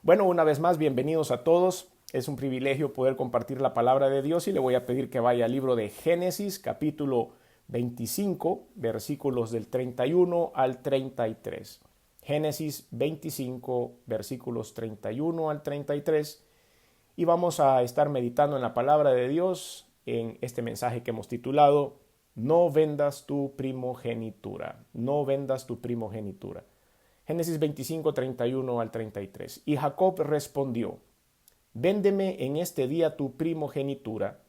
Bueno, una vez más, bienvenidos a todos. Es un privilegio poder compartir la palabra de Dios y le voy a pedir que vaya al libro de Génesis, capítulo 25, versículos del 31 al 33. Génesis 25, versículos 31 al 33. Y vamos a estar meditando en la palabra de Dios en este mensaje que hemos titulado No vendas tu primogenitura. No vendas tu primogenitura. Génesis 25, 31 al 33. Y Jacob respondió, véndeme en este día tu primogenitura.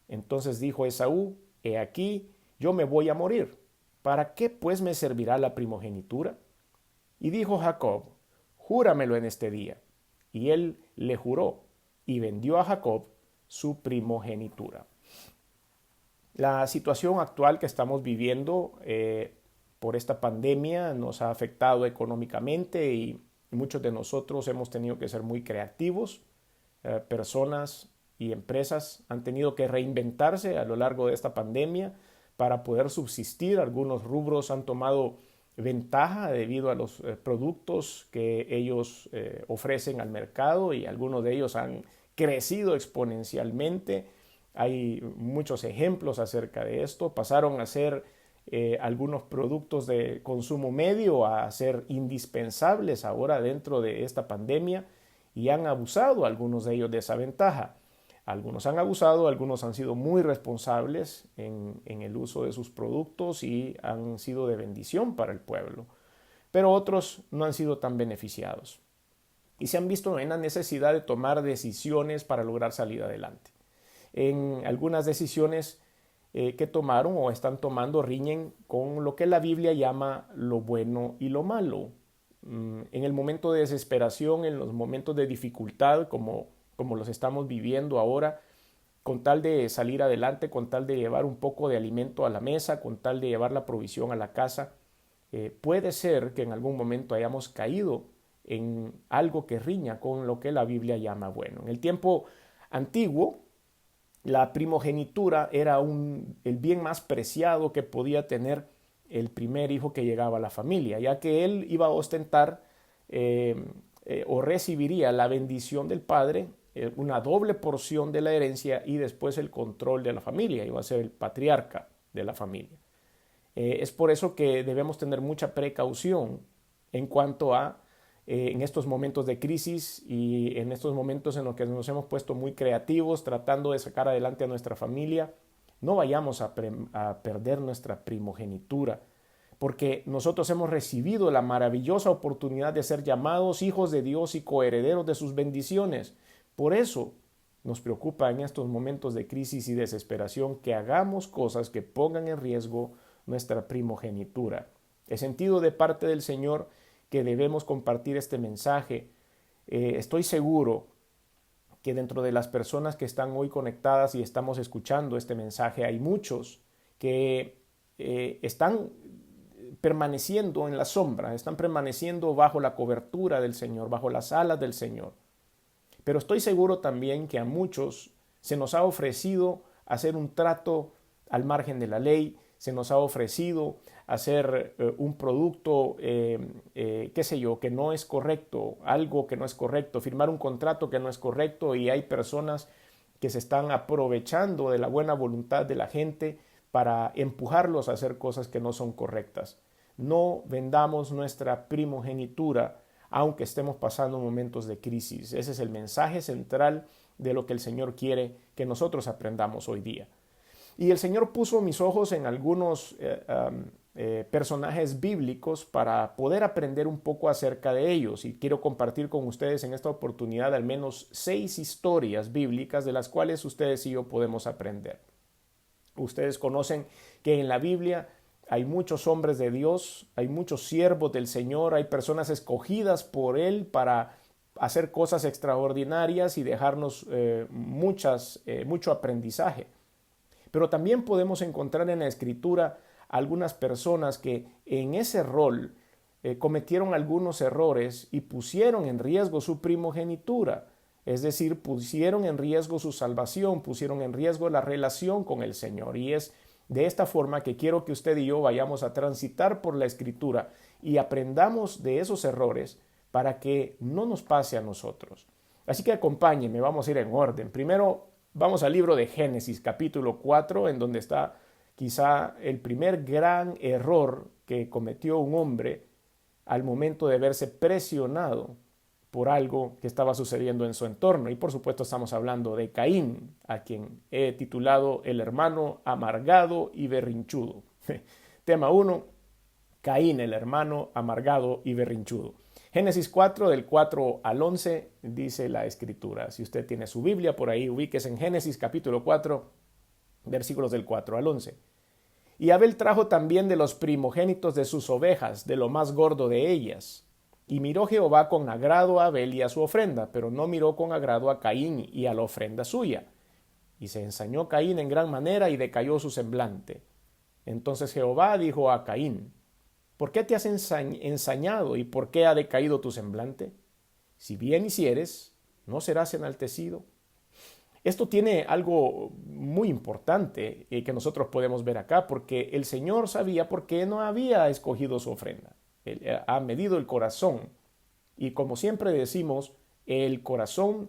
Entonces dijo Esaú, he aquí, yo me voy a morir. ¿Para qué pues me servirá la primogenitura? Y dijo Jacob, júramelo en este día. Y él le juró, y vendió a Jacob su primogenitura. La situación actual que estamos viviendo por esta pandemia nos ha afectado económicamente y muchos de nosotros hemos tenido que ser muy creativos. Personas y empresas han tenido que reinventarse a lo largo de esta pandemia para poder subsistir. Algunos rubros han tomado ventaja debido a los productos que ellos ofrecen al mercado y algunos de ellos han crecido exponencialmente. Hay muchos ejemplos acerca de esto. Pasaron a ser algunos productos de consumo medio a ser indispensables ahora dentro de esta pandemia y han abusado algunos de ellos de esa ventaja. Algunos han abusado, algunos han sido muy responsables en el uso de sus productos y han sido de bendición para el pueblo, pero otros no han sido tan beneficiados y se han visto en la necesidad de tomar decisiones para lograr salir adelante. En algunas decisiones que tomaron o están tomando riñen con lo que la Biblia llama lo bueno y lo malo. En el momento de desesperación, en los momentos de dificultad, como los estamos viviendo ahora, con tal de salir adelante, con tal de llevar un poco de alimento a la mesa, con tal de llevar la provisión a la casa, puede ser que en algún momento hayamos caído en algo que riña con lo que la Biblia llama bueno. En el tiempo antiguo, la primogenitura era el bien más preciado que podía tener el primer hijo que llegaba a la familia, ya que él iba a ostentar o recibiría la bendición del padre, una doble porción de la herencia y después el control de la familia, iba a ser el patriarca de la familia. Es por eso que debemos tener mucha precaución en cuanto a en estos momentos de crisis y en estos momentos en los que nos hemos puesto muy creativos tratando de sacar adelante a nuestra familia, no vayamos a perder nuestra primogenitura, porque nosotros hemos recibido la maravillosa oportunidad de ser llamados hijos de Dios y coherederos de sus bendiciones. Por eso nos preocupa en estos momentos de crisis y desesperación que hagamos cosas que pongan en riesgo nuestra primogenitura. He sentido de parte del Señor que debemos compartir este mensaje. Estoy seguro que dentro de las personas que están hoy conectadas y estamos escuchando este mensaje hay muchos que están permaneciendo en la sombra, están permaneciendo bajo la cobertura del Señor, bajo las alas del Señor. Pero estoy seguro también que a muchos se nos ha ofrecido hacer un trato al margen de la ley, se nos ha ofrecido hacer un producto, qué sé yo, que no es correcto, algo que no es correcto, firmar un contrato que no es correcto y hay personas que se están aprovechando de la buena voluntad de la gente para empujarlos a hacer cosas que no son correctas. No vendamos nuestra primogenitura aunque estemos pasando momentos de crisis. Ese es el mensaje central de lo que el Señor quiere que nosotros aprendamos hoy día. Y el Señor puso mis ojos en algunos personajes bíblicos para poder aprender un poco acerca de ellos. Y quiero compartir con ustedes en esta oportunidad al menos 6 historias bíblicas de las cuales ustedes y yo podemos aprender. Ustedes conocen que en la Biblia hay muchos hombres de Dios, hay muchos siervos del Señor, hay personas escogidas por Él para hacer cosas extraordinarias y dejarnos mucho aprendizaje. Pero también podemos encontrar en la Escritura algunas personas que en ese rol cometieron algunos errores y pusieron en riesgo su primogenitura, es decir, pusieron en riesgo su salvación, pusieron en riesgo la relación con el Señor. Y es de esta forma que quiero que usted y yo vayamos a transitar por la Escritura y aprendamos de esos errores para que no nos pase a nosotros. Así que acompáñenme, vamos a ir en orden. Primero vamos al libro de Génesis, capítulo 4, en donde está quizá el primer gran error que cometió un hombre al momento de verse presionado por algo que estaba sucediendo en su entorno. Y por supuesto estamos hablando de Caín, a quien he titulado El hermano amargado y berrinchudo. Tema 1, Caín, el hermano amargado y berrinchudo. Génesis 4, del 4 al 11, dice la Escritura. Si usted tiene su Biblia por ahí, ubíquese en Génesis capítulo 4, versículos del 4 al 11. Y Abel trajo también de los primogénitos de sus ovejas, de lo más gordo de ellas. Y miró Jehová con agrado a Abel y a su ofrenda, pero no miró con agrado a Caín y a la ofrenda suya. Y se ensañó Caín en gran manera y decayó su semblante. Entonces Jehová dijo a Caín: ¿por qué te has ensañado y por qué ha decaído tu semblante? Si bien hicieres, ¿no serás enaltecido? Esto tiene algo muy importante que nosotros podemos ver acá, porque el Señor sabía por qué no había escogido su ofrenda. Él ha medido el corazón. Y como siempre decimos, el corazón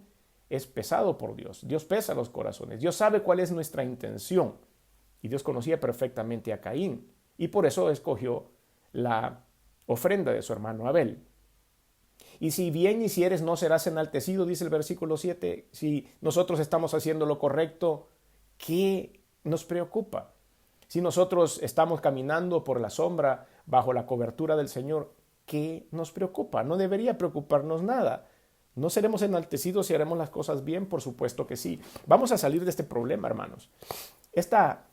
es pesado por Dios. Dios pesa los corazones. Dios sabe cuál es nuestra intención. Y Dios conocía perfectamente a Caín. Y por eso escogió la ofrenda de su hermano Abel. Y si bien hicieres, no serás enaltecido, dice el versículo 7. Si nosotros estamos haciendo lo correcto, ¿qué nos preocupa? Si nosotros estamos caminando por la sombra, bajo la cobertura del Señor, ¿qué nos preocupa? No debería preocuparnos nada. ¿No seremos enaltecidos si haremos las cosas bien? Por supuesto que sí. Vamos a salir de este problema, hermanos. Esta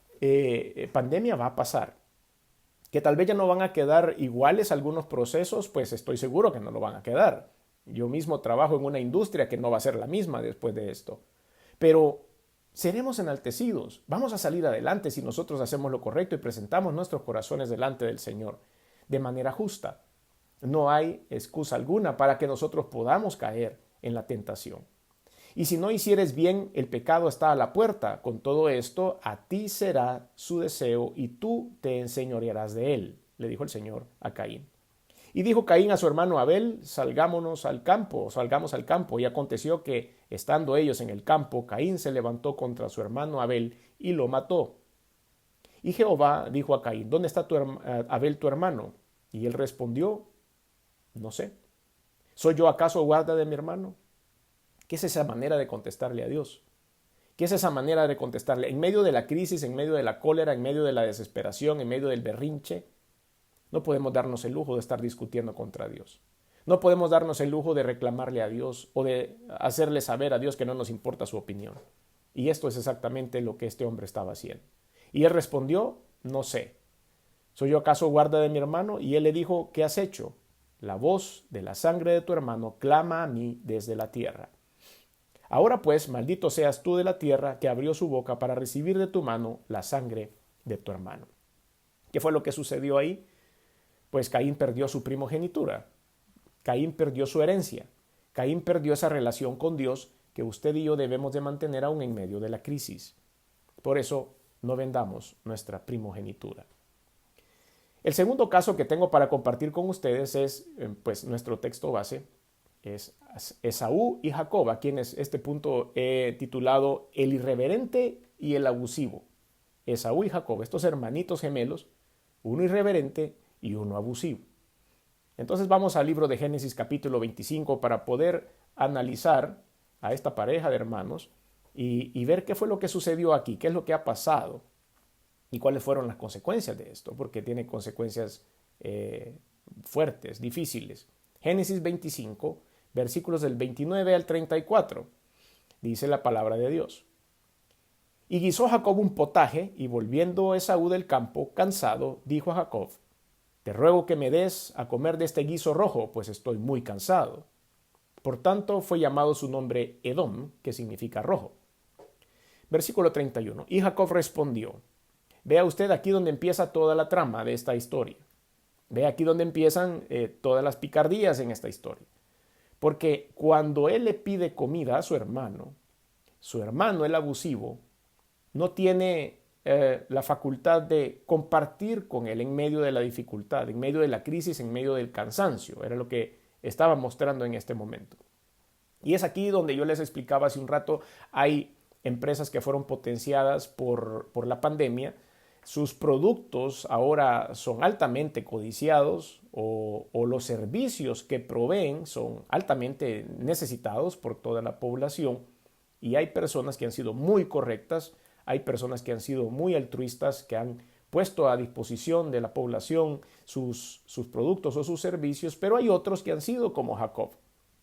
pandemia va a pasar. Que tal vez ya no van a quedar iguales algunos procesos, pues estoy seguro que no lo van a quedar. Yo mismo trabajo en una industria que no va a ser la misma después de esto. Pero seremos enaltecidos. Vamos a salir adelante si nosotros hacemos lo correcto y presentamos nuestros corazones delante del Señor de manera justa. No hay excusa alguna para que nosotros podamos caer en la tentación. Y si no hicieres bien, el pecado está a la puerta. Con todo esto, a ti será su deseo y tú te enseñorearás de él, le dijo el Señor a Caín. Y dijo Caín a su hermano Abel: salgamos al campo. Y aconteció que, estando ellos en el campo, Caín se levantó contra su hermano Abel y lo mató. Y Jehová dijo a Caín: ¿dónde está Abel tu hermano? Y él respondió: no sé. ¿Soy yo acaso guarda de mi hermano? ¿Qué es esa manera de contestarle a Dios? ¿Qué es esa manera de contestarle? En medio de la crisis, en medio de la cólera, en medio de la desesperación, en medio del berrinche, no podemos darnos el lujo de estar discutiendo contra Dios. No podemos darnos el lujo de reclamarle a Dios o de hacerle saber a Dios que no nos importa su opinión. Y esto es exactamente lo que este hombre estaba haciendo. Y él respondió: no sé. ¿Soy yo acaso guarda de mi hermano? Y él le dijo: ¿qué has hecho? La voz de la sangre de tu hermano clama a mí desde la tierra. Ahora pues, maldito seas tú de la tierra que abrió su boca para recibir de tu mano la sangre de tu hermano. ¿Qué fue lo que sucedió ahí? Pues Caín perdió su primogenitura. Caín perdió su herencia. Caín perdió esa relación con Dios que usted y yo debemos de mantener aún en medio de la crisis. Por eso no vendamos nuestra primogenitura. El segundo caso que tengo para compartir con ustedes es pues nuestro texto base. Es Esaú y Jacob, a quienes este punto he titulado El irreverente y el abusivo. Esaú y Jacob, estos hermanitos gemelos, uno irreverente y uno abusivo. Entonces vamos al libro de Génesis capítulo 25 para poder analizar a esta pareja de hermanos y ver qué fue lo que sucedió aquí, qué es lo que ha pasado y cuáles fueron las consecuencias de esto, porque tiene consecuencias fuertes, difíciles. Génesis 25, versículos del 29 al 34, dice la palabra de Dios. Y guisó Jacob un potaje, y volviendo Esaú del campo, cansado, dijo a Jacob: te ruego que me des a comer de este guiso rojo, pues estoy muy cansado. Por tanto, fue llamado su nombre Edom, que significa rojo. Versículo 31. Y Jacob respondió: vea usted aquí donde empieza toda la trama de esta historia. Ve aquí donde empiezan todas las picardías en esta historia. Porque cuando él le pide comida a su hermano, el abusivo, no tiene la facultad de compartir con él en medio de la dificultad, en medio de la crisis, en medio del cansancio. Era lo que estaba mostrando en este momento. Y es aquí donde yo les explicaba hace un rato, hay empresas que fueron potenciadas por la pandemia. Sus productos ahora son altamente codiciados o los servicios que proveen son altamente necesitados por toda la población, y hay personas que han sido muy correctas, hay personas que han sido muy altruistas, que han puesto a disposición de la población sus productos o sus servicios, pero hay otros que han sido como Jacob,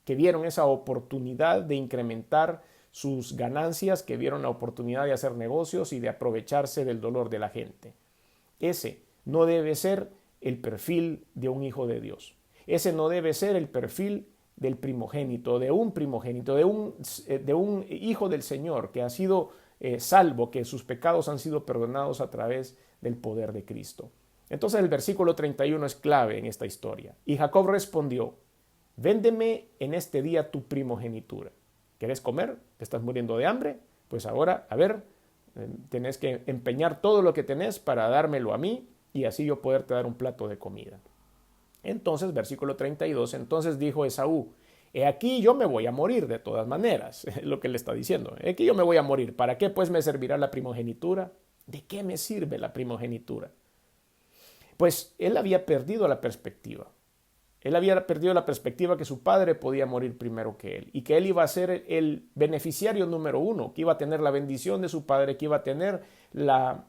que vieron esa oportunidad de incrementar sus ganancias, que vieron la oportunidad de hacer negocios y de aprovecharse del dolor de la gente. Ese no debe ser el perfil de un hijo de Dios. Ese no debe ser el perfil del primogénito, de un hijo del Señor que ha sido salvo, que sus pecados han sido perdonados a través del poder de Cristo. Entonces el versículo 31 es clave en esta historia. Y Jacob respondió: véndeme en este día tu primogenitura. ¿Quieres comer? ¿Te estás muriendo de hambre? Pues ahora, a ver, tenés que empeñar todo lo que tenés para dármelo a mí y así yo poderte dar un plato de comida. Entonces, versículo 32, entonces dijo Esaú: he aquí yo me voy a morir de todas maneras, es lo que le está diciendo. He aquí yo me voy a morir, ¿para qué pues me servirá la primogenitura? ¿De qué me sirve la primogenitura? Pues él había perdido la perspectiva. Él había perdido la perspectiva que su padre podía morir primero que él y que él iba a ser el beneficiario número uno, que iba a tener la bendición de su padre, que iba a tener la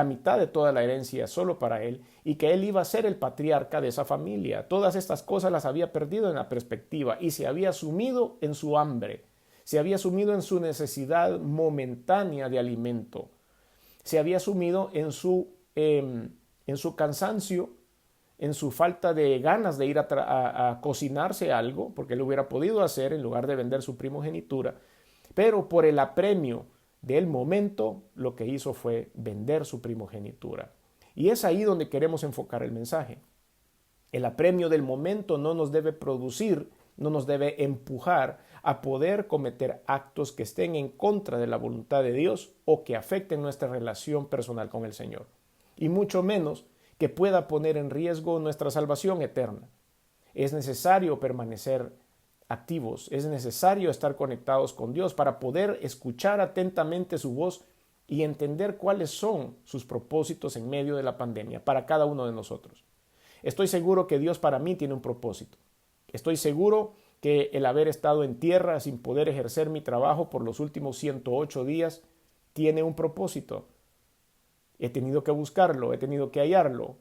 mitad de toda la herencia solo para él y que él iba a ser el patriarca de esa familia. Todas estas cosas las había perdido en la perspectiva y se había sumido en su hambre, se había sumido en su necesidad momentánea de alimento, se había sumido en su cansancio, en su falta de ganas de ir a cocinarse algo, porque él hubiera podido hacer en lugar de vender su primogenitura, pero por el apremio del momento lo que hizo fue vender su primogenitura. Y es ahí donde queremos enfocar el mensaje. El apremio del momento no nos debe producir, no nos debe empujar a poder cometer actos que estén en contra de la voluntad de Dios o que afecten nuestra relación personal con el Señor. Y mucho menos que pueda poner en riesgo nuestra salvación eterna. Es necesario permanecer activos, es necesario estar conectados con Dios para poder escuchar atentamente su voz y entender cuáles son sus propósitos en medio de la pandemia para cada uno de nosotros. Estoy seguro que Dios para mí tiene un propósito. Estoy seguro que el haber estado en tierra sin poder ejercer mi trabajo por los últimos 108 días tiene un propósito. He tenido que buscarlo, he tenido que hallarlo.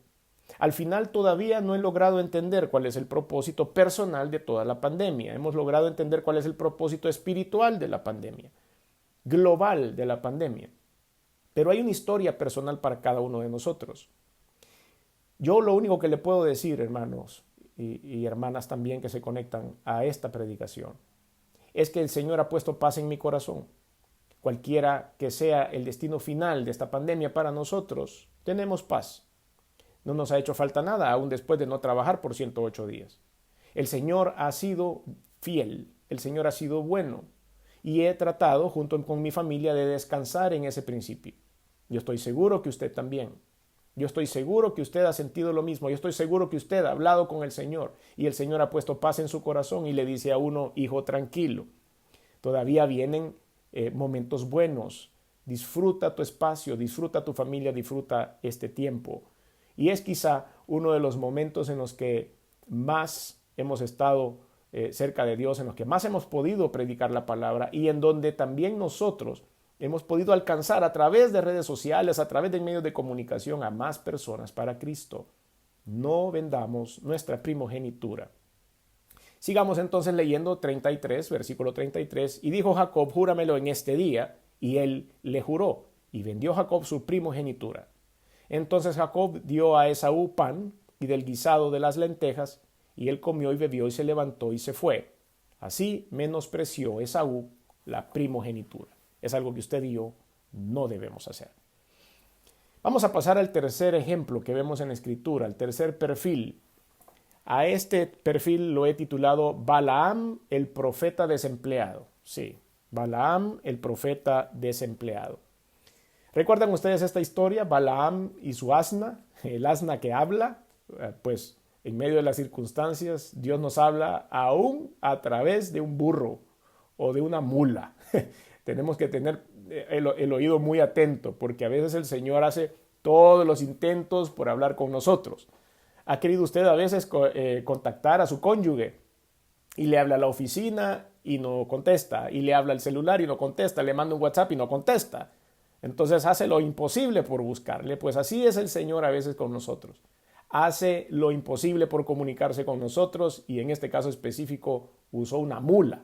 Al final todavía no he logrado entender cuál es el propósito personal de toda la pandemia. Hemos logrado entender cuál es el propósito espiritual de la pandemia, global de la pandemia. Pero hay una historia personal para cada uno de nosotros. Yo lo único que le puedo decir, hermanos y hermanas también que se conectan a esta predicación, es que el Señor ha puesto paz en mi corazón. Cualquiera que sea el destino final de esta pandemia para nosotros, tenemos paz. No nos ha hecho falta nada, aún después de no trabajar por 108 días. El Señor ha sido fiel, el Señor ha sido bueno, y he tratado, junto con mi familia, de descansar en ese principio. Yo estoy seguro que usted también. Yo estoy seguro que usted ha sentido lo mismo. Yo estoy seguro que usted ha hablado con el Señor, y el Señor ha puesto paz en su corazón y le dice a uno: hijo, tranquilo. Todavía vienen momentos buenos. Disfruta tu espacio, disfruta tu familia, disfruta este tiempo. Y es quizá uno de los momentos en los que más hemos estado cerca de Dios, en los que más hemos podido predicar la palabra y en donde también nosotros hemos podido alcanzar a través de redes sociales, a través de medios de comunicación a más personas para Cristo. No vendamos nuestra primogenitura. Sigamos entonces leyendo 33, versículo 33. Y dijo Jacob: júramelo en este día. Y él le juró, y vendió Jacob su primogenitura. Entonces Jacob dio a Esaú pan y del guisado de las lentejas, y él comió y bebió y se levantó y se fue. Así menospreció Esaú la primogenitura. Es algo que usted y yo no debemos hacer. Vamos a pasar al tercer ejemplo que vemos en la Escritura, el tercer perfil. A este perfil lo he titulado Balaam, el profeta desempleado. Sí, Balaam, el profeta desempleado. ¿Recuerdan ustedes esta historia? Balaam y su asna, el asna que habla. Pues En medio de las circunstancias, Dios nos habla aún a través de un burro o de una mula. Tenemos que tener el oído muy atento, porque a veces el Señor hace todos los intentos por hablar con nosotros. ¿Ha querido usted a veces contactar a su cónyuge y le habla a la oficina y no contesta, y le habla al celular y no contesta, le manda un WhatsApp y no contesta? Entonces hace lo imposible por buscarle. Pues así es el Señor a veces con nosotros. Hace lo imposible por comunicarse con nosotros, y en este caso específico usó una mula.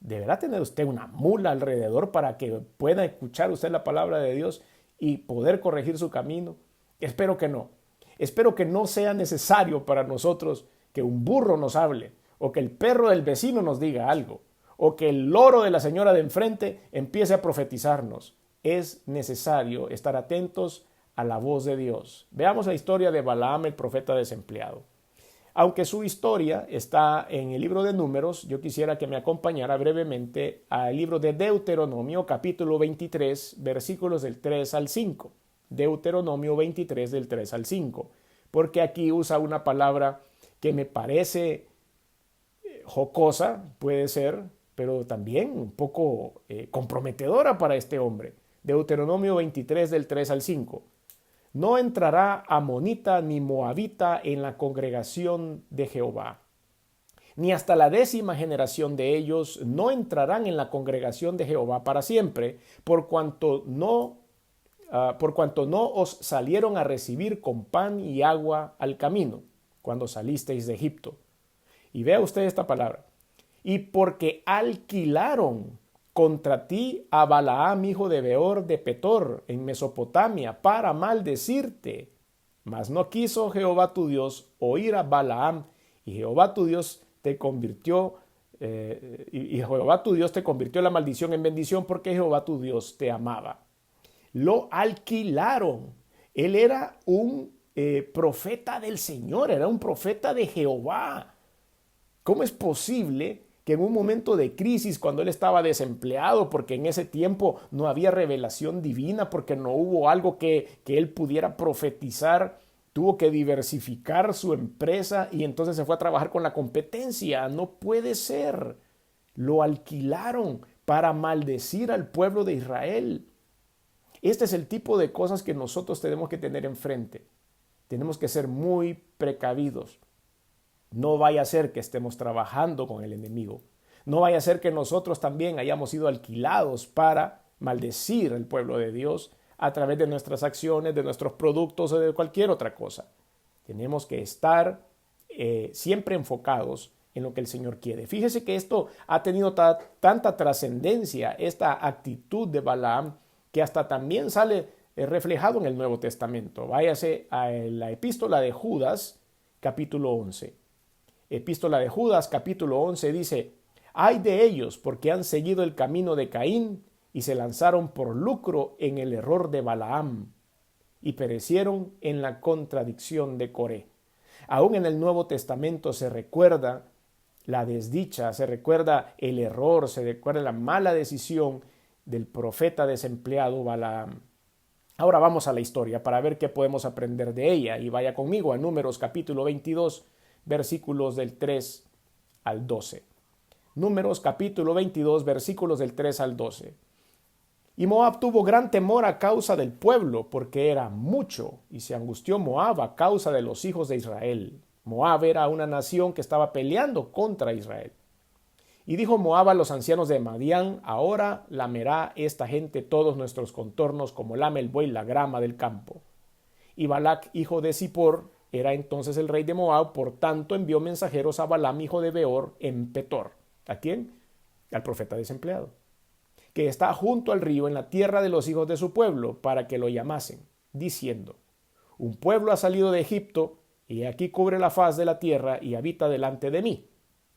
¿Deberá tener usted una mula alrededor para que pueda escuchar usted la palabra de Dios y poder corregir su camino? Espero que no. Espero que no sea necesario para nosotros que un burro nos hable, o que el perro del vecino nos diga algo, o que el loro de la señora de enfrente empiece a profetizarnos. Es necesario estar atentos a la voz de Dios. Veamos la historia de Balaam, el profeta desempleado. Aunque su historia está en el libro de Números, yo quisiera que me acompañara brevemente al libro de Deuteronomio, capítulo 23, versículos del 3 al 5. Deuteronomio 23, del 3 al 5. Porque aquí usa una palabra que me parece jocosa, puede ser, pero también un poco comprometedora para este hombre. Deuteronomio 23, del 3 al 5. No entrará amonita ni moabita en la congregación de Jehová, ni hasta la 10ª generación de ellos no entrarán en la congregación de Jehová para siempre, por cuanto no os salieron a recibir con pan y agua al camino, cuando salisteis de Egipto. Y vea usted esta palabra. Y porque alquilaron contra ti a Balaam, hijo de Beor de Petor, en Mesopotamia, para maldecirte. Mas no quiso Jehová tu Dios oír a Balaam, y Jehová tu Dios te convirtió, Jehová tu Dios te convirtió la maldición en bendición, porque Jehová tu Dios te amaba. Lo alquilaron. Él era un profeta del Señor, era un profeta de Jehová. ¿Cómo es posible que en un momento de crisis, cuando él estaba desempleado, porque en ese tiempo no había revelación divina, porque no hubo algo que él pudiera profetizar, tuvo que diversificar su empresa y entonces se fue a trabajar con la competencia? No puede ser. Lo alquilaron para maldecir al pueblo de Israel. Este es el tipo de cosas que nosotros tenemos que tener enfrente. Tenemos que ser muy precavidos. No vaya a ser que estemos trabajando con el enemigo. No vaya a ser que nosotros también hayamos sido alquilados para maldecir al pueblo de Dios a través de nuestras acciones, de nuestros productos o de cualquier otra cosa. Tenemos que estar siempre enfocados en lo que el Señor quiere. Fíjese que esto ha tenido tanta trascendencia, esta actitud de Balaam, que hasta también sale reflejado en el Nuevo Testamento. Váyase a la epístola de Judas, capítulo 11. Epístola de Judas, capítulo 11, dice: «Ay de ellos, porque han seguido el camino de Caín y se lanzaron por lucro en el error de Balaam y perecieron en la contradicción de Coré». Aún en el Nuevo Testamento se recuerda la desdicha, se recuerda el error, se recuerda la mala decisión del profeta desempleado Balaam. Ahora vamos a la historia para ver qué podemos aprender de ella, y vaya conmigo a Números capítulo 22, versículos del 3 al 12. Números capítulo 22, versículos del 3 al 12. «Y Moab tuvo gran temor a causa del pueblo, porque era mucho, y se angustió Moab a causa de los hijos de Israel». Moab era una nación que estaba peleando contra Israel. «Y dijo Moab a los ancianos de Madián: ahora lamerá esta gente todos nuestros contornos, como lame el buey la grama del campo». Y Balac, hijo de Zippor, era entonces el rey de Moab, por tanto envió mensajeros a Balaam, hijo de Beor, en Petor. ¿A quién? Al profeta desempleado, que está junto al río, en la tierra de los hijos de su pueblo, para que lo llamasen, diciendo: «Un pueblo ha salido de Egipto, y aquí cubre la faz de la tierra y habita delante de mí.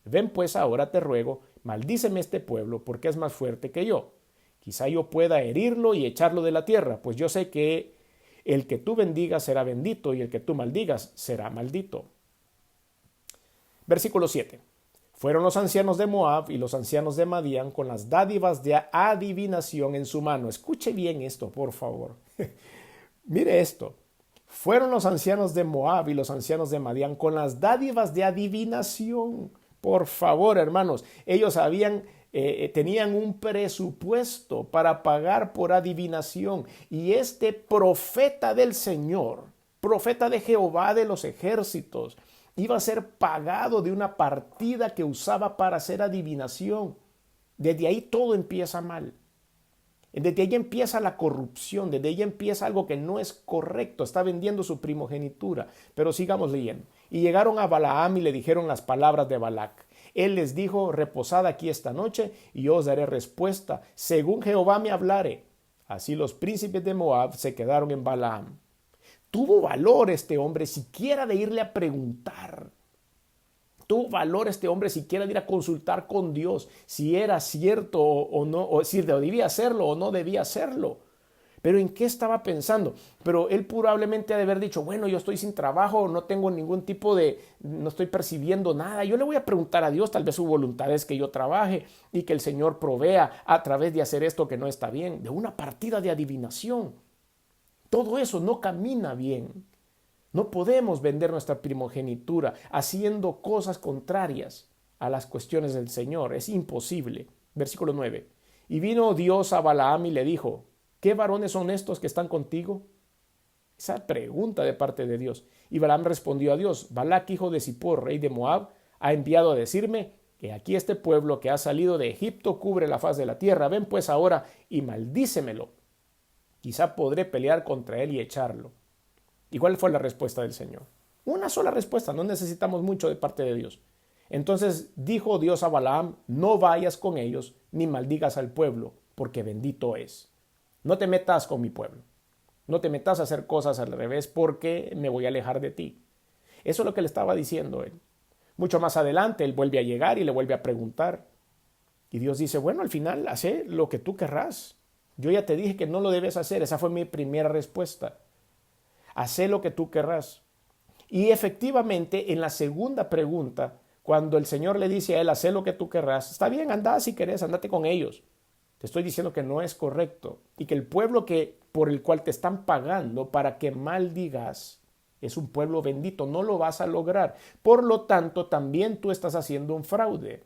Ven pues ahora, te ruego, maldíceme este pueblo, porque es más fuerte que yo. Quizá yo pueda herirlo y echarlo de la tierra, pues yo sé que el que tú bendigas será bendito, y el que tú maldigas será maldito». Versículo 7. «Fueron los ancianos de Moab y los ancianos de Madián con las dádivas de adivinación en su mano». Escuche bien esto, por favor. Mire esto. Fueron los ancianos de Moab y los ancianos de Madián con las dádivas de adivinación. Por favor, hermanos, ellos tenían un presupuesto para pagar por adivinación. Y este profeta del Señor, profeta de Jehová de los ejércitos, iba a ser pagado de una partida que usaba para hacer adivinación. Desde ahí todo empieza mal. Desde ahí empieza la corrupción, desde ahí empieza algo que no es correcto, está vendiendo su primogenitura. Pero sigamos leyendo. Y llegaron a Balaam y le dijeron las palabras de Balac. Él les dijo: reposad aquí esta noche y yo os daré respuesta, según Jehová me hablare. Así los príncipes de Moab se quedaron en Balaam. Tuvo valor este hombre siquiera de irle a preguntar. Tuvo valor este hombre siquiera de ir a consultar con Dios si era cierto o no, o si debía hacerlo o no debía hacerlo. Pero ¿en qué estaba pensando? Pero él probablemente ha de haber dicho: bueno, yo estoy sin trabajo, no tengo ningún tipo no estoy percibiendo nada. Yo le voy a preguntar a Dios, tal vez su voluntad es que yo trabaje y que el Señor provea a través de hacer esto que no está bien, de una partida de adivinación. Todo eso no camina bien. No podemos vender nuestra primogenitura haciendo cosas contrarias a las cuestiones del Señor. Es imposible. Versículo 9. Y vino Dios a Balaam y le dijo: ¿qué varones son estos que están contigo? Esa pregunta de parte de Dios. Y Balaam respondió a Dios: Balac, hijo de Zippor, rey de Moab, ha enviado a decirme que aquí este pueblo que ha salido de Egipto cubre la faz de la tierra. Ven pues ahora y maldícemelo. Quizá podré pelear contra él y echarlo. ¿Y cuál fue la respuesta del Señor? Una sola respuesta, no necesitamos mucho de parte de Dios. Entonces dijo Dios a Balaam: no vayas con ellos ni maldigas al pueblo, porque bendito es. No te metas con mi pueblo. No te metas a hacer cosas al revés, porque me voy a alejar de ti. Eso es lo que le estaba diciendo él. Mucho más adelante él vuelve a llegar y le vuelve a preguntar. Y Dios dice: bueno, al final haz lo que tú querrás. Yo ya te dije que no lo debes hacer. Esa fue mi primera respuesta. Haz lo que tú querrás. Y efectivamente, en la segunda pregunta, cuando el Señor le dice a él: haz lo que tú querrás, está bien, anda si querés, andate con ellos. Te estoy diciendo que no es correcto y que el pueblo por el cual te están pagando para que maldigas es un pueblo bendito, no lo vas a lograr. Por lo tanto, también tú estás haciendo un fraude,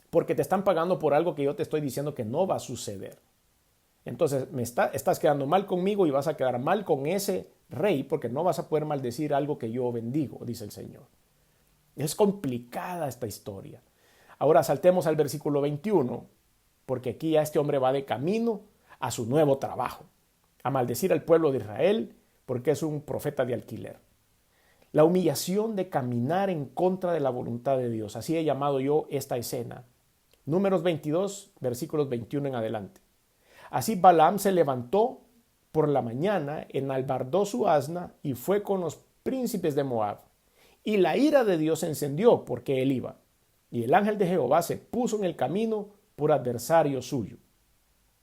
porque te están pagando por algo que yo te estoy diciendo que no va a suceder. Entonces estás quedando mal conmigo y vas a quedar mal con ese rey, porque no vas a poder maldecir algo que yo bendigo, dice el Señor. Es complicada esta historia. Ahora saltemos al versículo 21, porque aquí ya este hombre va de camino a su nuevo trabajo, a maldecir al pueblo de Israel, porque es un profeta de alquiler. La humillación de caminar en contra de la voluntad de Dios, así he llamado yo esta escena. Números 22, versículos 21 en adelante. Así Balaam se levantó por la mañana, enalbardó su asna y fue con los príncipes de Moab. Y la ira de Dios se encendió porque él iba. Y el ángel de Jehová se puso en el camino por adversario suyo.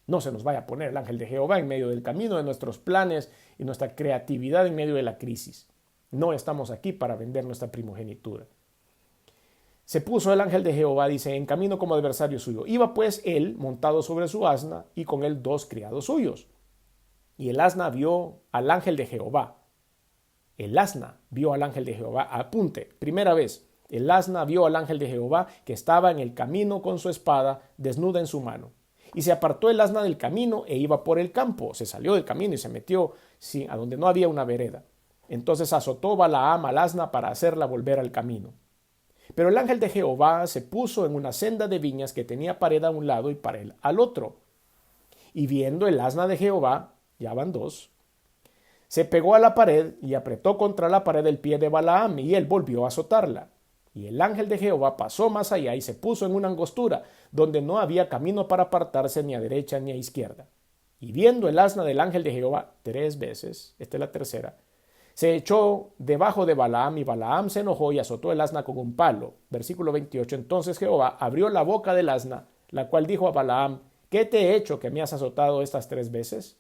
No se nos vaya a poner el ángel de Jehová en medio del camino de nuestros planes y nuestra creatividad en medio de la crisis. No estamos aquí para vender nuestra primogenitura. Se puso el ángel de Jehová, dice, en camino como adversario suyo. Iba pues él montado sobre su asna y con él 2 criados suyos. Y el asna vio al ángel de Jehová. El asna vio al ángel de Jehová. Apunte, primera vez. El asna vio al ángel de Jehová que estaba en el camino con su espada desnuda en su mano. Y se apartó el asna del camino e iba por el campo. Se salió del camino y se metió a donde no había una vereda. Entonces azotó Balaam al asna para hacerla volver al camino. Pero el ángel de Jehová se puso en una senda de viñas que tenía pared a un lado y pared al otro. Y viendo el asna de Jehová, ya van 2, se pegó a la pared y apretó contra la pared el pie de Balaam, y él volvió a azotarla. Y el ángel de Jehová pasó más allá y se puso en una angostura, donde no había camino para apartarse ni a derecha ni a izquierda. Y viendo el asna del ángel de Jehová 3 veces, esta es la tercera, se echó debajo de Balaam, y Balaam se enojó y azotó el asna con un palo. Versículo 28. Entonces Jehová abrió la boca del asna, la cual dijo a Balaam: ¿qué te he hecho que me has azotado estas 3 veces?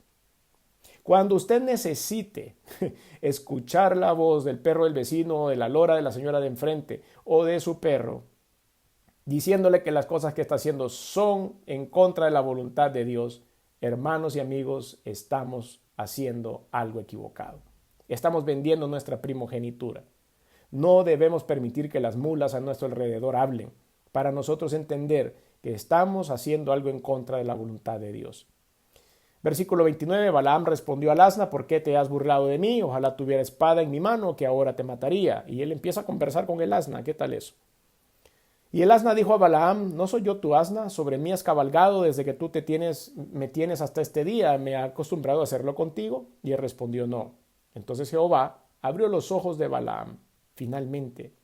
Cuando usted necesite escuchar la voz del perro del vecino, de la lora de la señora de enfrente o de su perro, diciéndole que las cosas que está haciendo son en contra de la voluntad de Dios, hermanos y amigos, estamos haciendo algo equivocado. Estamos vendiendo nuestra primogenitura. No debemos permitir que las mulas a nuestro alrededor hablen, para nosotros entender que estamos haciendo algo en contra de la voluntad de Dios. Versículo 29, Balaam respondió al asna: ¿por qué te has burlado de mí? Ojalá tuviera espada en mi mano, que ahora te mataría. Y él empieza a conversar con el asna. ¿Qué tal eso? Y el asna dijo a Balaam: ¿no soy yo tu asna? Sobre mí has cabalgado desde que tú me tienes hasta este día. ¿Me ha acostumbrado a hacerlo contigo? Y él respondió: no. Entonces Jehová abrió los ojos de Balaam, finalmente,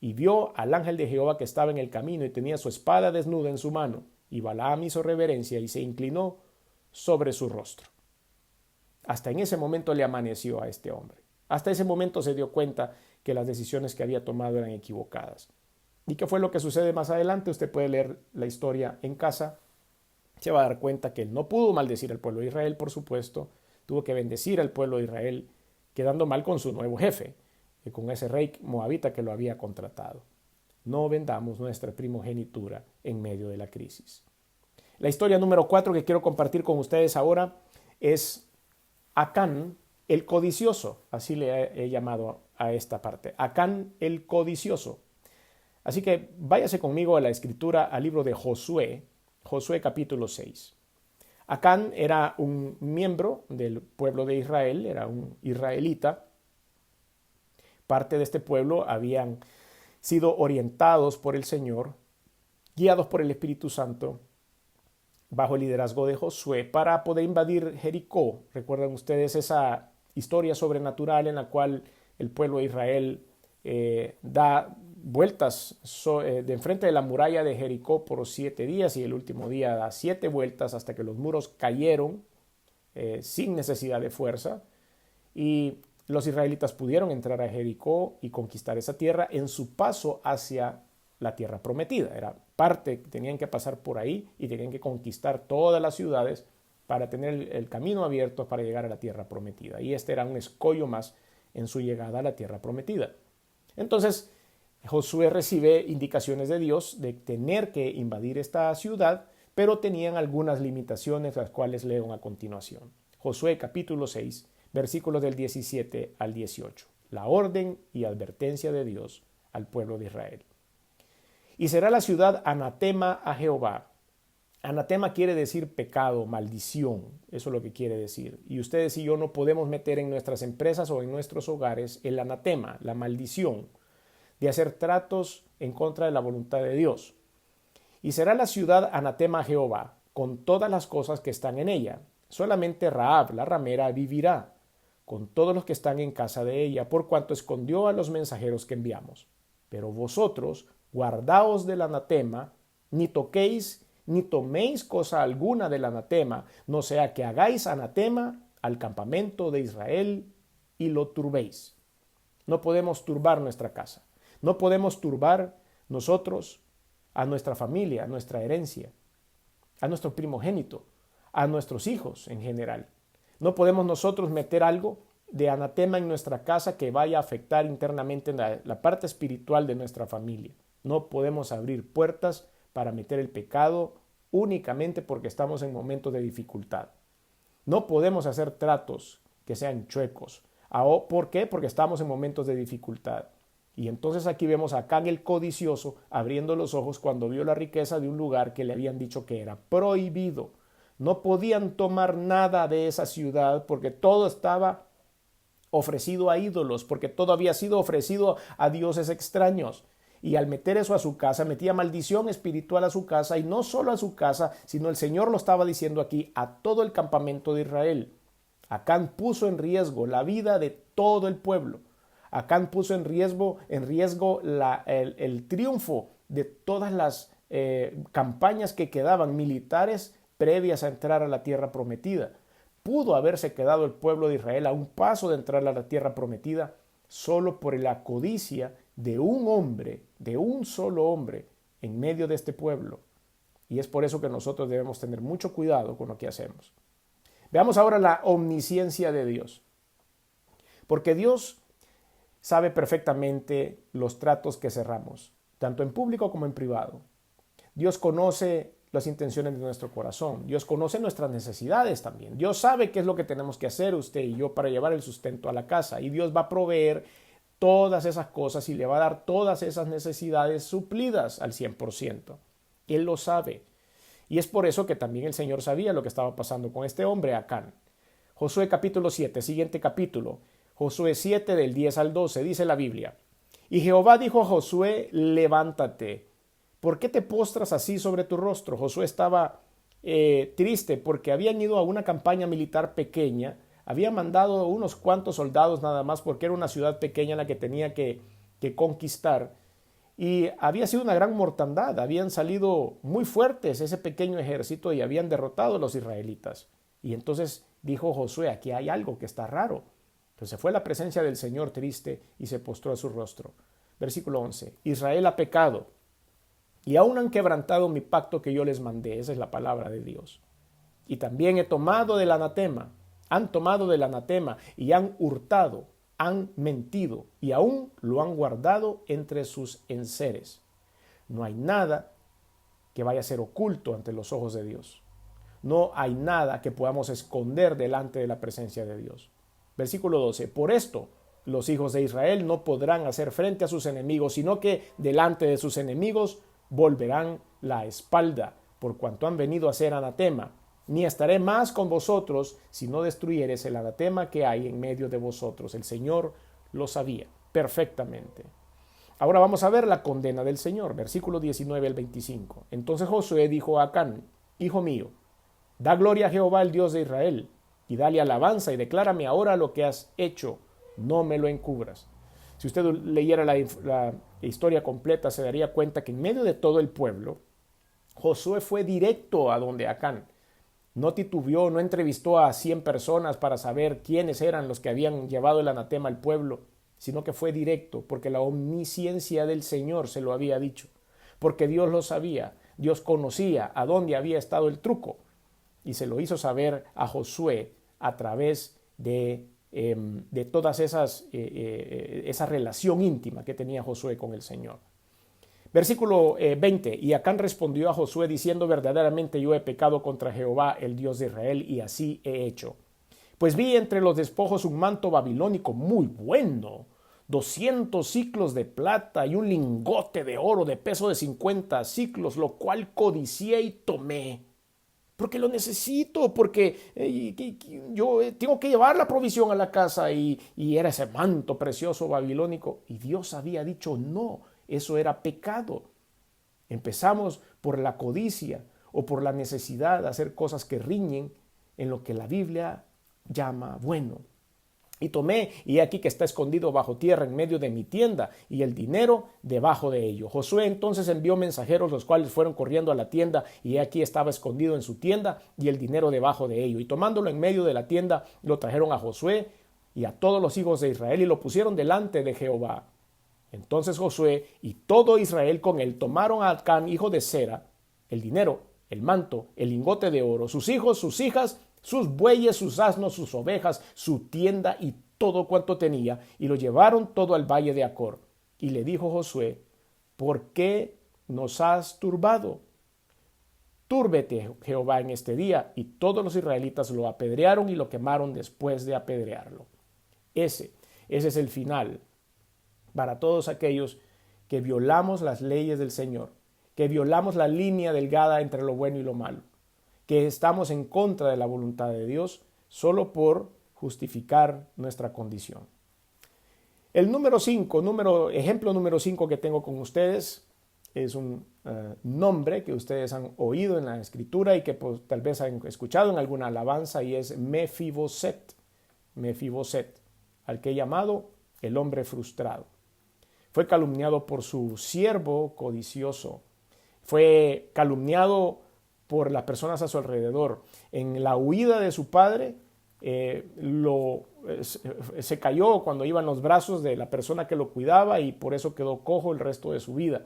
y vio al ángel de Jehová que estaba en el camino y tenía su espada desnuda en su mano. Y Balaam hizo reverencia y se inclinó sobre su rostro. Hasta en ese momento le amaneció a este hombre. Hasta ese momento se dio cuenta que las decisiones que había tomado eran equivocadas. ¿Y qué fue lo que sucede más adelante? Usted puede leer la historia en casa. Se va a dar cuenta que él no pudo maldecir al pueblo de Israel, por supuesto. Tuvo que bendecir al pueblo de Israel, quedando mal con su nuevo jefe, con ese rey moabita que lo había contratado. No vendamos nuestra primogenitura en medio de la crisis. La historia número 4 que quiero compartir con ustedes ahora es Acán el codicioso. Así le he llamado a esta parte. Acán el codicioso. Así que váyase conmigo a la escritura, al libro de Josué, Josué capítulo 6. Acán era un miembro del pueblo de Israel, era un israelita. Parte de este pueblo habían sido orientados por el Señor, guiados por el Espíritu Santo, bajo el liderazgo de Josué, para poder invadir Jericó. ¿Recuerdan ustedes esa historia sobrenatural en la cual el pueblo de Israel da vueltas de enfrente de la muralla de Jericó por 7 días y el último día da 7 vueltas hasta que los muros cayeron sin necesidad de fuerza y los israelitas pudieron entrar a Jericó y conquistar esa tierra en su paso hacia la tierra prometida? Era parte, tenían que pasar por ahí y tenían que conquistar todas las ciudades para tener el camino abierto para llegar a la tierra prometida. Y este era un escollo más en su llegada a la tierra prometida. Entonces, Josué recibe indicaciones de Dios de tener que invadir esta ciudad, pero tenían algunas limitaciones, las cuales leo a continuación. Josué capítulo 6, versículos del 17 al 18. La orden y advertencia de Dios al pueblo de Israel. Y será la ciudad anatema a Jehová. Anatema quiere decir pecado, maldición. Eso es lo que quiere decir. Y ustedes y yo no podemos meter en nuestras empresas o en nuestros hogares el anatema, la maldición, de hacer tratos en contra de la voluntad de Dios. Y será la ciudad anatema a Jehová, con todas las cosas que están en ella. Solamente Rahab, la ramera, vivirá, con todos los que están en casa de ella, por cuanto escondió a los mensajeros que enviamos. Pero vosotros guardaos del anatema, ni toquéis ni toméis cosa alguna del anatema, no sea que hagáis anatema al campamento de Israel y lo turbéis. No podemos turbar nuestra casa, no podemos turbar nosotros a nuestra familia, a nuestra herencia, a nuestro primogénito, a nuestros hijos en general. No podemos nosotros meter algo de anatema en nuestra casa que vaya a afectar internamente la parte espiritual de nuestra familia. No podemos abrir puertas para meter el pecado únicamente porque estamos en momentos de dificultad. No podemos hacer tratos que sean chuecos. ¿Por qué? Porque estamos en momentos de dificultad. Y entonces aquí vemos a Acán el codicioso abriendo los ojos cuando vio la riqueza de un lugar que le habían dicho que era prohibido. No podían tomar nada de esa ciudad porque todo estaba ofrecido a ídolos, porque todo había sido ofrecido a dioses extraños. Y al meter eso a su casa, metía maldición espiritual a su casa, y no solo a su casa, sino el Señor lo estaba diciendo aquí a todo el campamento de Israel. Acán puso en riesgo la vida de todo el pueblo. Acán puso en riesgo el triunfo de todas las campañas que quedaban militares previas a entrar a la tierra prometida. Pudo haberse quedado el pueblo de Israel a un paso de entrar a la tierra prometida solo por la codicia de un hombre, de un solo hombre en medio de este pueblo. Y es por eso que nosotros debemos tener mucho cuidado con lo que hacemos. Veamos ahora la omnisciencia de Dios. Porque Dios sabe perfectamente los tratos que cerramos, tanto en público como en privado. Dios conoce las intenciones de nuestro corazón. Dios conoce nuestras necesidades también. Dios sabe qué es lo que tenemos que hacer usted y yo para llevar el sustento a la casa. Y Dios va a proveer todas esas cosas y le va a dar todas esas necesidades suplidas al 100%. Él lo sabe. Y es por eso que también el Señor sabía lo que estaba pasando con este hombre, Acán. Josué capítulo 7, siguiente capítulo. Josué 7 del 10 al 12, dice la Biblia. Y Jehová dijo a Josué, levántate. ¿Por qué te postras así sobre tu rostro? Josué estaba triste porque habían ido a una campaña militar pequeña, había mandado unos cuantos soldados nada más porque era una ciudad pequeña la que tenía que conquistar. Y había sido una gran mortandad, habían salido muy fuertes ese pequeño ejército y habían derrotado a los israelitas. Y entonces dijo Josué, aquí hay algo que está raro. Entonces fue a la presencia del Señor triste y se postró a su rostro. Versículo 11. Israel ha pecado y aún han quebrantado mi pacto que yo les mandé. Esa es la palabra de Dios. Y también he tomado del anatema. Han tomado del anatema y han hurtado, han mentido y aún lo han guardado entre sus enseres. No hay nada que vaya a ser oculto ante los ojos de Dios. No hay nada que podamos esconder delante de la presencia de Dios. Versículo 12. Por esto los hijos de Israel no podrán hacer frente a sus enemigos, sino que delante de sus enemigos volverán la espalda, por cuanto han venido a ser anatema. Ni estaré más con vosotros si no destruyeres el anatema que hay en medio de vosotros. El Señor lo sabía perfectamente. Ahora vamos a ver la condena del Señor. Versículo 19 al 25. Entonces Josué dijo a Acán, hijo mío, da gloria a Jehová el Dios de Israel, y dale alabanza y declárame ahora lo que has hecho, no me lo encubras. Si usted leyera la historia completa, se daría cuenta que en medio de todo el pueblo, Josué fue directo a donde Acán. No titubeó, no entrevistó a 100 personas para saber quiénes eran los que habían llevado el anatema al pueblo, sino que fue directo, porque la omnisciencia del Señor se lo había dicho, porque Dios lo sabía, Dios conocía a dónde había estado el truco, y se lo hizo saber a Josué a través de todas esa relación íntima que tenía Josué con el Señor. Versículo 20. Y Acán respondió a Josué diciendo, verdaderamente yo he pecado contra Jehová, el Dios de Israel, y así he hecho. Pues vi entre los despojos un manto babilónico muy bueno, 200 siclos de plata y un lingote de oro de peso de 50 siclos, lo cual codicié y tomé. Porque lo necesito, porque yo tengo que llevar la provisión a la casa y era ese manto precioso babilónico. Y Dios había dicho no, eso era pecado. Empezamos por la codicia o por la necesidad de hacer cosas que riñen en lo que la Biblia llama bueno. Y tomé, y aquí que está escondido bajo tierra en medio de mi tienda, y el dinero debajo de ello. Josué entonces envió mensajeros, los cuales fueron corriendo a la tienda, y aquí estaba escondido en su tienda, y el dinero debajo de ello. Y tomándolo en medio de la tienda, lo trajeron a Josué y a todos los hijos de Israel, y lo pusieron delante de Jehová. Entonces Josué y todo Israel con él tomaron a Acán, hijo de Zera, el dinero, el manto, el lingote de oro, sus hijos, sus hijas, sus bueyes, sus asnos, sus ovejas, su tienda y todo cuanto tenía, y lo llevaron todo al valle de Acor. Y le dijo Josué, ¿por qué nos has turbado? Túrbete Jehová en este día. Y todos los israelitas lo apedrearon y lo quemaron después de apedrearlo. Ese es el final para todos aquellos que violamos las leyes del Señor, que violamos la línea delgada entre lo bueno y lo malo, que estamos en contra de la voluntad de Dios solo por justificar nuestra condición. El número 5, ejemplo número 5 que tengo con ustedes es un nombre que ustedes han oído en la Escritura y que pues, tal vez han escuchado en alguna alabanza, y es Mefiboset. Mefiboset, al que he llamado el hombre frustrado. Fue calumniado por su siervo codicioso. Fue calumniado por las personas a su alrededor. En la huida de su padre, se cayó cuando iba en los brazos de la persona que lo cuidaba y por eso quedó cojo el resto de su vida.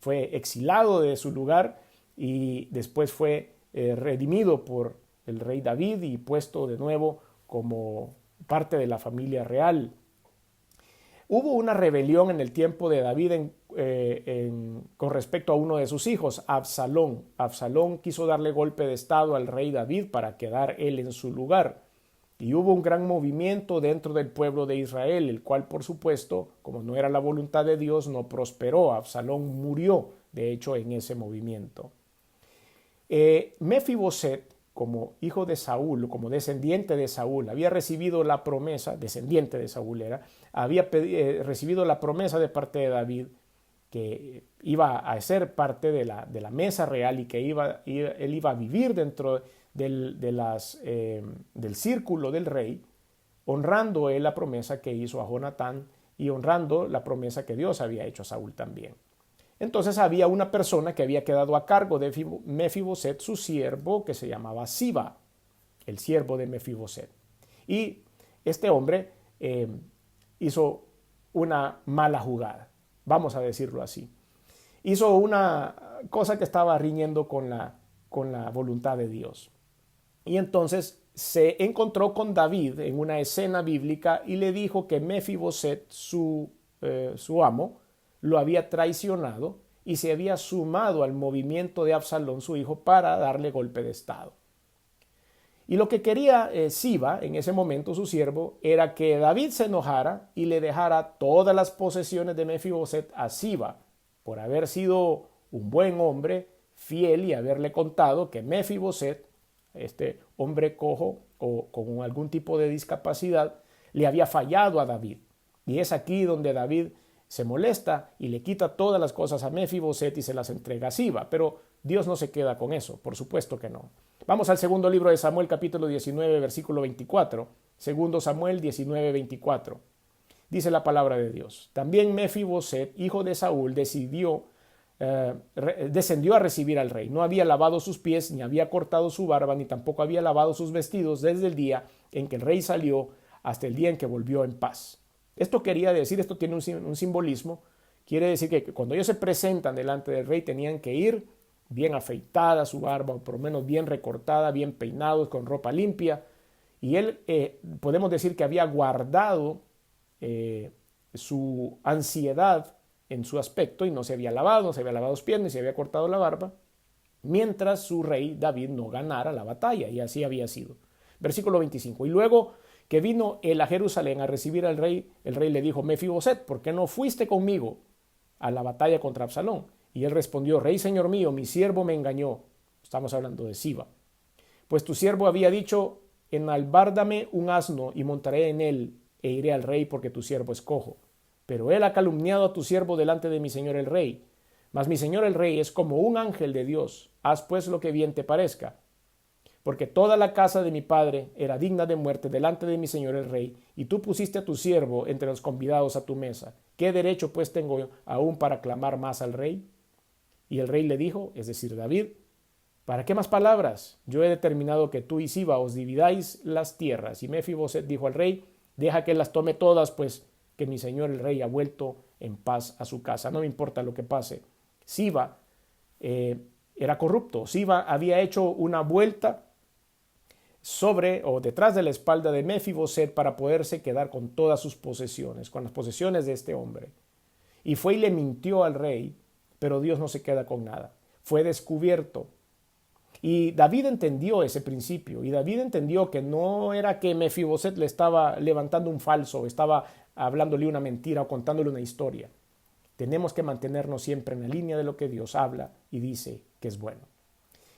Fue exilado de su lugar y después fue redimido por el rey David y puesto de nuevo como parte de la familia real. Hubo una rebelión en el tiempo de David con respecto a uno de sus hijos, Absalón. Absalón quiso darle golpe de estado al rey David para quedar él en su lugar. Y hubo un gran movimiento dentro del pueblo de Israel, el cual, por supuesto, como no era la voluntad de Dios, no prosperó. Absalón murió, de hecho, en ese movimiento. Mefiboset, como hijo de Saúl, como descendiente de Saúl, había recibido la promesa, descendiente de Saúl era, había recibido la promesa de parte de David que iba a ser parte de la mesa real y que él iba a vivir dentro del círculo del rey, honrando él la promesa que hizo a Jonatán y honrando la promesa que Dios había hecho a Saúl también. Entonces había una persona que había quedado a cargo de Mefiboset, su siervo, que se llamaba Siba, el siervo de Mefiboset. Y este hombre hizo una mala jugada, vamos a decirlo así. Hizo una cosa que estaba riñendo con la voluntad de Dios. Y entonces se encontró con David en una escena bíblica y le dijo que Mefiboset, su amo, lo había traicionado y se había sumado al movimiento de Absalón, su hijo, para darle golpe de estado. Y lo que quería Siba, en ese momento su siervo, era que David se enojara y le dejara todas las posesiones de Mefiboset a Siba, por haber sido un buen hombre, fiel, y haberle contado que Mefiboset, este hombre cojo o con algún tipo de discapacidad, le había fallado a David. Y es aquí donde David se molesta y le quita todas las cosas a Mefiboset y se las entrega a Siba. Pero Dios no se queda con eso, por supuesto que no. Vamos al segundo libro de Samuel, capítulo 19, versículo 24. Segundo Samuel 19, 24. Dice la palabra de Dios. También Mefiboset, hijo de Saúl, descendió a recibir al rey. No había lavado sus pies, ni había cortado su barba, ni tampoco había lavado sus vestidos desde el día en que el rey salió hasta el día en que volvió en paz. Esto quería decir, esto tiene un simbolismo, quiere decir que cuando ellos se presentan delante del rey tenían que ir bien afeitada su barba, o por lo menos bien recortada, bien peinados, con ropa limpia. Y él, podemos decir que había guardado su ansiedad en su aspecto y no se había lavado, no se había lavado los pies, ni se había cortado la barba, mientras su rey David no ganara la batalla, y así había sido. Versículo 25. Y luego que vino él a Jerusalén a recibir al rey, el rey le dijo: Mefiboset, ¿por qué no fuiste conmigo a la batalla contra Absalón? Y él respondió: Rey, señor mío, mi siervo me engañó. Estamos hablando de Siba. Pues tu siervo había dicho: enalbárdame un asno y montaré en él e iré al rey, porque tu siervo es cojo. Pero él ha calumniado a tu siervo delante de mi señor el rey. Mas mi señor el rey es como un ángel de Dios. Haz pues lo que bien te parezca. Porque toda la casa de mi padre era digna de muerte delante de mi señor el rey, y tú pusiste a tu siervo entre los convidados a tu mesa. ¿Qué derecho pues tengo aún para clamar más al rey? Y el rey le dijo, es decir, David: ¿para qué más palabras? Yo he determinado que tú y Siba os dividáis las tierras. Y Mefiboset dijo al rey: deja que las tome todas, pues que mi señor el rey ha vuelto en paz a su casa. No me importa lo que pase. Siba era corrupto. Siba había hecho una vuelta sobre o detrás de la espalda de Mefiboset para poderse quedar con todas sus posesiones, con las posesiones de este hombre. Y fue y le mintió al rey, pero Dios no se queda con nada. Fue descubierto. Y David entendió ese principio, y David entendió que no era que Mefiboset le estaba levantando un falso, estaba hablándole una mentira o contándole una historia. Tenemos que mantenernos siempre en la línea de lo que Dios habla y dice que es bueno.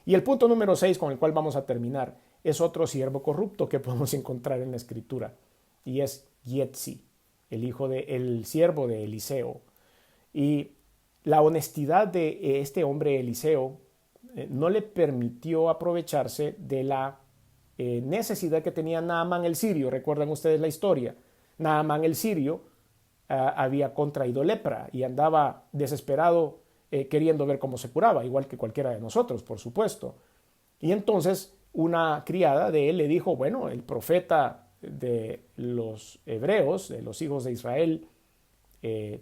Y el punto número 6 con el cual vamos a terminar es otro siervo corrupto que podemos encontrar en la Escritura, y es Giezi, el siervo de Eliseo. Y la honestidad de este hombre Eliseo no le permitió aprovecharse de la necesidad que tenía Naamán el sirio. ¿Recuerdan ustedes la historia? Naamán el sirio había contraído lepra y andaba desesperado queriendo ver cómo se curaba, igual que cualquiera de nosotros, por supuesto. Y entonces una criada de él le dijo: bueno, el profeta de los hebreos, de los hijos de Israel,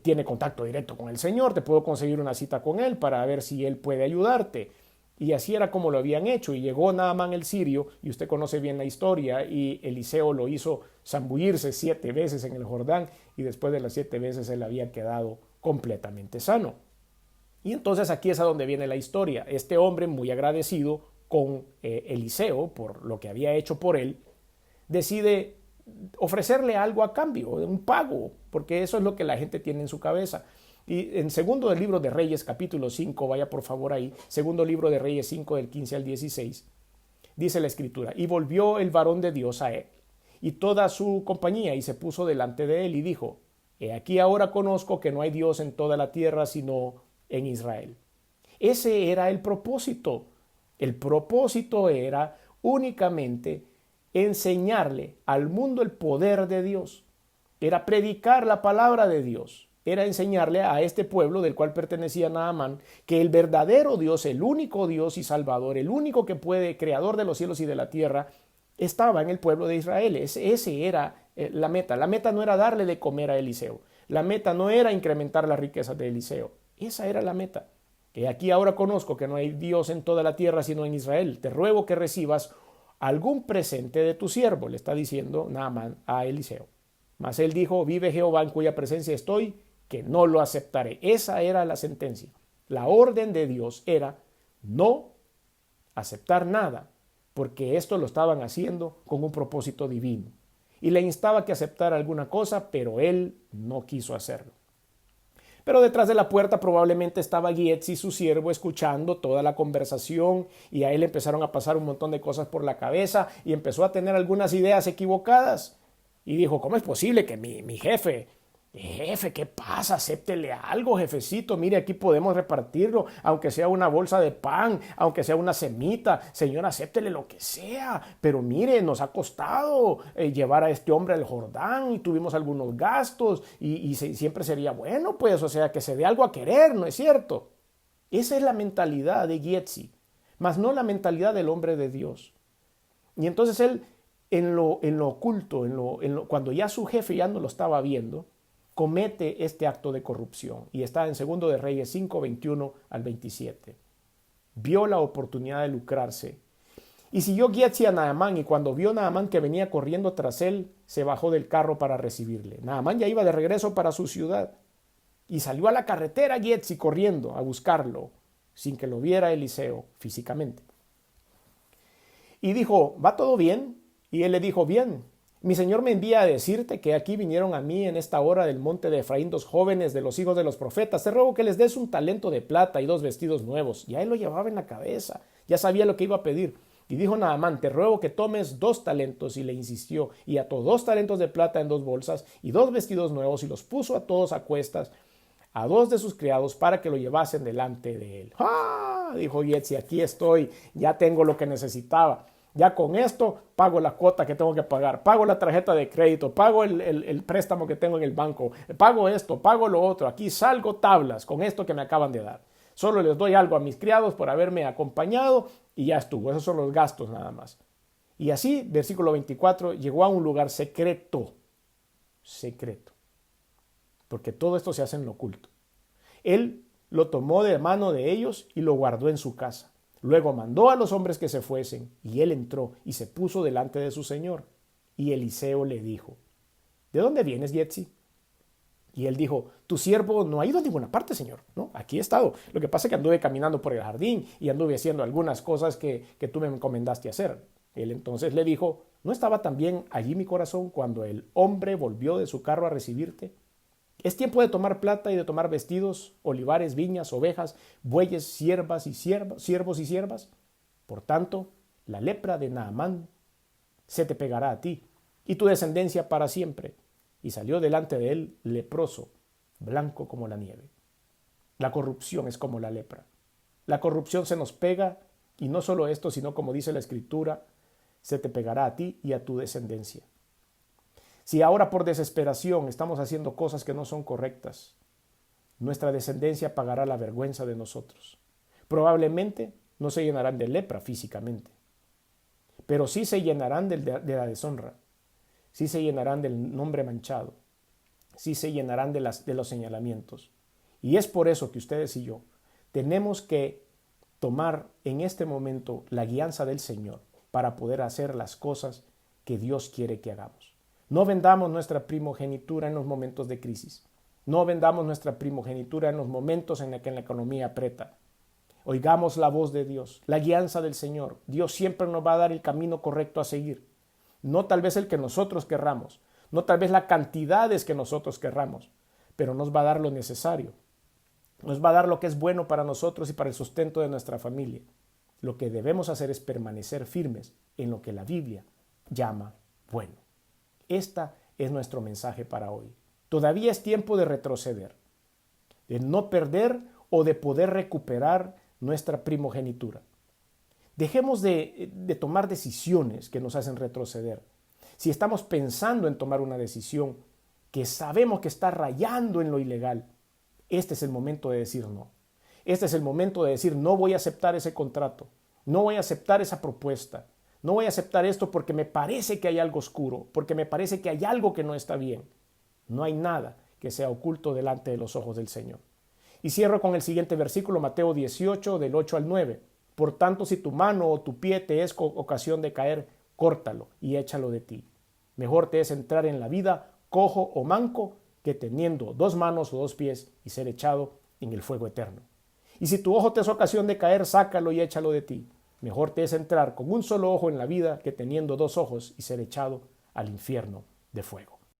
tiene contacto directo con el Señor, te puedo conseguir una cita con él para ver si él puede ayudarte. Y así era como lo habían hecho. Y llegó Naamán el sirio, y usted conoce bien la historia, y Eliseo lo hizo zambullirse 7 veces en el Jordán, y después de las 7 veces él había quedado completamente sano. Y entonces aquí es a donde viene la historia. Este hombre, muy agradecido con Eliseo por lo que había hecho por él, decide ofrecerle algo a cambio, un pago, porque eso es lo que la gente tiene en su cabeza. Y en segundo del libro de Reyes, capítulo 5, vaya por favor ahí, segundo libro de Reyes 5, del 15 al 16, dice la escritura: y volvió el varón de Dios a él, y toda su compañía, y se puso delante de él, y dijo: he aquí ahora conozco que no hay Dios en toda la tierra, sino en Israel. Ese era el propósito. El propósito era únicamente enseñarle al mundo el poder de Dios. Era predicar la palabra de Dios. Era enseñarle a este pueblo del cual pertenecía Naamán que el verdadero Dios, el único Dios y Salvador, el único que puede, creador de los cielos y de la tierra, estaba en el pueblo de Israel. Ese era la meta. La meta no era darle de comer a Eliseo. La meta no era incrementar las riquezas de Eliseo. Esa era la meta. Que aquí ahora conozco que no hay Dios en toda la tierra sino en Israel. Te ruego que recibas algún presente de tu siervo, le está diciendo Naamán a Eliseo. Mas él dijo: vive Jehová en cuya presencia estoy, que no lo aceptaré. Esa era la sentencia. La orden de Dios era no aceptar nada, porque esto lo estaban haciendo con un propósito divino. Y le instaba que aceptara alguna cosa, pero él no quiso hacerlo. Pero detrás de la puerta probablemente estaba Gietzi, su siervo, escuchando toda la conversación, y a él empezaron a pasar un montón de cosas por la cabeza y empezó a tener algunas ideas equivocadas. Y dijo: ¿cómo es posible que mi jefe, ¿qué pasa? Acéptele algo, jefecito. Mire, aquí podemos repartirlo, aunque sea una bolsa de pan, aunque sea una semita. Señor, acéptele lo que sea. Pero mire, nos ha costado llevar a este hombre al Jordán y tuvimos algunos gastos y siempre sería bueno, pues, o sea, que se dé algo a querer, ¿no es cierto? Esa es la mentalidad de Gietzi, mas no la mentalidad del hombre de Dios. Y entonces él, en lo oculto, cuando ya su jefe ya no lo estaba viendo, comete este acto de corrupción, y está en segundo de Reyes 5, 21 al 27. Vio la oportunidad de lucrarse y siguió Gietzi a Naamán, y cuando vio Naamán que venía corriendo tras él, se bajó del carro para recibirle. Naamán ya iba de regreso para su ciudad y salió a la carretera Gietzi corriendo a buscarlo sin que lo viera Eliseo físicamente. Y dijo: ¿va todo bien? Y él le dijo: bien. Mi señor me envía a decirte que aquí vinieron a mí en esta hora del monte de Efraín 2 jóvenes de los hijos de los profetas. Te ruego que les des un talento de plata y 2 vestidos nuevos. Ya él lo llevaba en la cabeza, ya sabía lo que iba a pedir. Y dijo Naamán: te ruego que tomes 2 talentos. Y le insistió, y ató 2 talentos de plata en 2 bolsas y 2 vestidos nuevos, y los puso a todos a cuestas a 2 de sus criados para que lo llevasen delante de él. ¡Ah! Dijo Gietzi: aquí estoy, ya tengo lo que necesitaba. Ya con esto pago la cuota que tengo que pagar, pago la tarjeta de crédito, pago el préstamo que tengo en el banco, pago esto, pago lo otro. Aquí salgo tablas con esto que me acaban de dar. Solo les doy algo a mis criados por haberme acompañado y ya estuvo. Esos son los gastos nada más. Y así, versículo 24, llegó a un lugar secreto, porque todo esto se hace en lo oculto. Él lo tomó de mano de ellos y lo guardó en su casa. Luego mandó a los hombres que se fuesen, y él entró y se puso delante de su señor. Y Eliseo le dijo: ¿de dónde vienes, Gietzi? Y él dijo: tu siervo no ha ido a ninguna parte, señor. No, aquí he estado. Lo que pasa es que anduve caminando por el jardín y anduve haciendo algunas cosas que tú me encomendaste hacer. Él entonces le dijo: ¿no estaba también allí mi corazón cuando el hombre volvió de su carro a recibirte? Es tiempo de tomar plata y de tomar vestidos, olivares, viñas, ovejas, bueyes, siervos y siervas. Por tanto, la lepra de Naamán se te pegará a ti y tu descendencia para siempre. Y salió delante de él leproso, blanco como la nieve. La corrupción es como la lepra. La corrupción se nos pega, y no solo esto, sino como dice la Escritura, se te pegará a ti y a tu descendencia. Si ahora por desesperación estamos haciendo cosas que no son correctas, nuestra descendencia pagará la vergüenza de nosotros. Probablemente no se llenarán de lepra físicamente, pero sí se llenarán de la deshonra, sí se llenarán del nombre manchado, sí se llenarán de los señalamientos. Y es por eso que ustedes y yo tenemos que tomar en este momento la guianza del Señor para poder hacer las cosas que Dios quiere que hagamos. No vendamos nuestra primogenitura en los momentos de crisis. No vendamos nuestra primogenitura en los momentos en los que la economía aprieta. Oigamos la voz de Dios, la guianza del Señor. Dios siempre nos va a dar el camino correcto a seguir. No tal vez el que nosotros querramos, no tal vez las cantidades que nosotros querramos, pero nos va a dar lo necesario. Nos va a dar lo que es bueno para nosotros y para el sustento de nuestra familia. Lo que debemos hacer es permanecer firmes en lo que la Biblia llama bueno. Este es nuestro mensaje para hoy. Todavía es tiempo de retroceder, de no perder o de poder recuperar nuestra primogenitura. Dejemos de tomar decisiones que nos hacen retroceder. Si estamos pensando en tomar una decisión que sabemos que está rayando en lo ilegal, este es el momento de decir no. Este es el momento de decir no voy a aceptar ese contrato, no voy a aceptar esa propuesta, no voy a aceptar esto porque me parece que hay algo oscuro, porque me parece que hay algo que no está bien. No hay nada que sea oculto delante de los ojos del Señor. Y cierro con el siguiente versículo, Mateo 18, del 8 al 9. Por tanto, si tu mano o tu pie te es ocasión de caer, córtalo y échalo de ti. Mejor te es entrar en la vida cojo o manco que teniendo 2 manos o 2 pies y ser echado en el fuego eterno. Y si tu ojo te es ocasión de caer, sácalo y échalo de ti. Mejor te es entrar con un solo ojo en la vida que teniendo 2 ojos y ser echado al infierno de fuego.